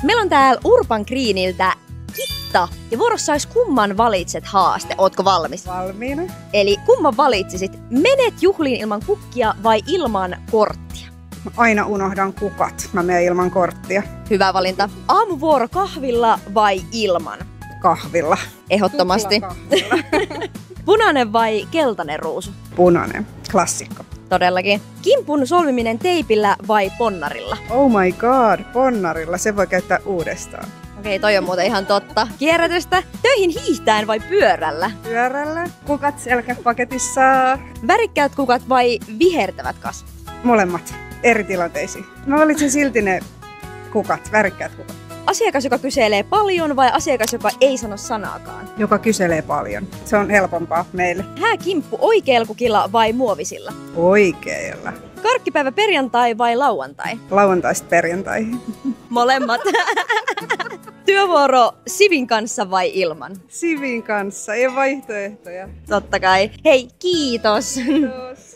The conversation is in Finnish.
Meillä on täällä Urban Greeniltä Kitta ja vuorossa olisi kumman valitset haaste. Ootko valmis? Valmiina. Eli kumman valitsisit? Menet juhliin ilman kukkia vai ilman korttia? Mä aina unohdan kukat. Mä menen ilman korttia. Hyvä valinta. Aamuvuoro kahvilla vai ilman? Kahvilla. Ehdottomasti. Tuplakahvilla. Punainen vai keltainen ruusu? Punainen. Klassikko. Todellakin. Kimpun solmiminen teipillä vai ponnarilla? Oh my god, ponnarilla. Se voi käyttää uudestaan. Okei, toi on muuten ihan totta. Kierrätystä. Töihin hiihtäen vai pyörällä? Pyörällä. Kukat selkäpaketissa. Värikkäät kukat vai vihertävät kasvit? Molemmat. Eri tilanteisiin. Mä valitsin silti ne kukat, värikkäät kukat. Asiakas, joka kyselee paljon vai asiakas, joka ei sano sanaakaan? Joka kyselee paljon. Se on helpompaa meille. Hääkimppu oikealla kukilla vai muovisilla? Oikealla. Karkkipäivä perjantai vai lauantai? Lauantaista perjantaihin. Molemmat. Työvuoro Sivin kanssa vai ilman? Sivin kanssa, ei vaihtoehtoja. Totta kai. Hei, kiitos! Kiitos.